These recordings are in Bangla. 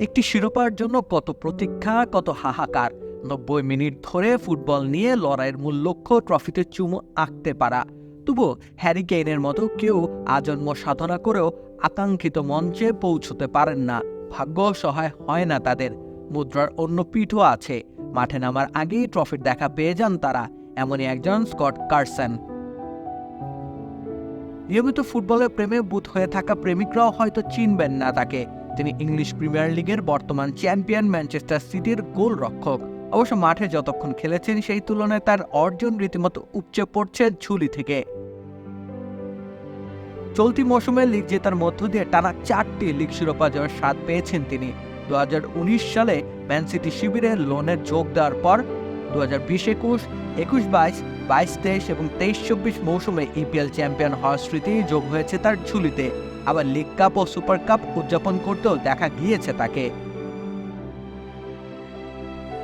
একটি শিরোপার জন্য কত প্রতীক্ষা, কত হাহাকার। 90 মিনিট ধরে ফুটবল নিয়ে লড়াইয়ের মূল লক্ষ্য ট্রফিতে চুমু আঁকতে পারা। তবুও হ্যারি কেইনের মতো কেউ আজন্ম সাধনা করেও আকাঙ্ক্ষিত মঞ্চে পৌঁছতে পারেন না। ভাগ্য সহায় হয় না তাদের। মুদ্রার অন্য পিঠও আছে। মাঠে নামার আগেই ট্রফির দেখা পেয়ে যান তারা। এমনই একজন স্কট কার্সন। নিয়মিত ফুটবলের প্রেমে বুঁদ হয়ে থাকা প্রেমিকরাও হয়তো চিনবেন না তাকে। তিনি ইংলিশ প্রিমিয়ার লিগের বর্তমান চ্যাম্পিয়ন ম্যানচেস্টার সিটির গোলরক্ষক। অবশ্য মাঠে যতক্ষণ খেলেছেন সেই তুলনায় তার অর্জন রীতিমতো উপচে পড়ছে ঝুলি থেকে। চলতি মৌসুমে লিগ জেতার মধ্য দিয়ে টানা 4টি লিগ শিরোপা জয়ের স্বাদ পেয়েছেন তিনি। 2019 সালে ম্যান সিটি শিবিরে লোনে যোগ দেওয়ার পর 2020-21, 21-22, 22-23 এবং 23-24 মৌসুমে ইপিএল চ্যাম্পিয়ন হওয়ার স্মৃতি যোগ হয়েছে তার ঝুলিতে। আবার লিগ কাপ ও সুপার কাপ উদযাপন করতেও দেখা গিয়েছে তাকে।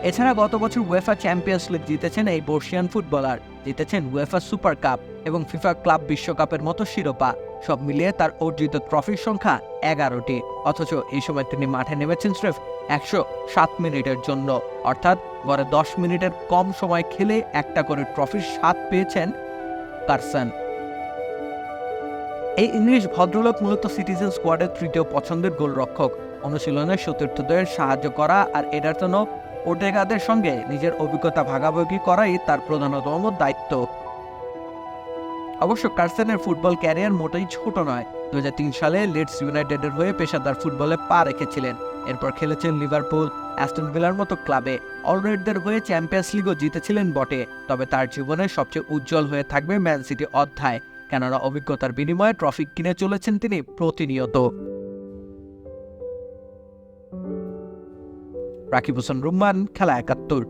এছাড়া গত বছর উয়েফা চ্যাম্পিয়ন্স লিগ জিতেছেন এই বর্ষিয়ান ফুটবলার। জিতেছেন উয়েফা সুপার কাপ এবং ফিফা ক্লাব বিশ্বকাপের মতো শিরোপা। সব মিলিয়ে তার অর্জিত ট্রফির সংখ্যা 11টি। অথচ এই সময় তিনি মাঠে নেমেছেন স্রেফ 107 মিনিটের জন্য। অর্থাৎ গড়ে 10 মিনিটের কম সময় খেলে একটা করে ট্রফির স্বাদ পেয়েছেন কার্সন। এই ইংলিশ ভদ্রলোক মূলত সিটিজেন স্কোয়াডের তৃতীয় পছন্দের গোলরক্ষক। অনুশীলনে সতীর্থদের সাহায্য করা আর এডারটন ও ওর্টেগাদের সঙ্গে নিজের অভিজ্ঞতা ভাগাভাগি করাই তার প্রধানতম দায়িত্ব। অবশ্য কার্সনের ফুটবল ক্যারিয়ার মোটেই ছোট নয়। 2003 সালে লিডস ইউনাইটেডের হয়ে পেশাদার ফুটবলে পা রেখেছিলেন। এরপর খেলেছেন লিভারপুল, অ্যাস্টন ভিলার মতো ক্লাবে। অলরেডদের হয়ে চ্যাম্পিয়ন্স লিগও জিতেছিলেন বটে। তবে তার জীবনের সবচেয়ে উজ্জ্বল হয়ে থাকবে ম্যান সিটি অধ্যায়। কেননা অভিজ্ঞতার বিনিময়ে ট্রফি কিনে চলেছেন তিনি প্রতিনিয়ত। রাকিব হোসেন রুম্মান, খেলা 71।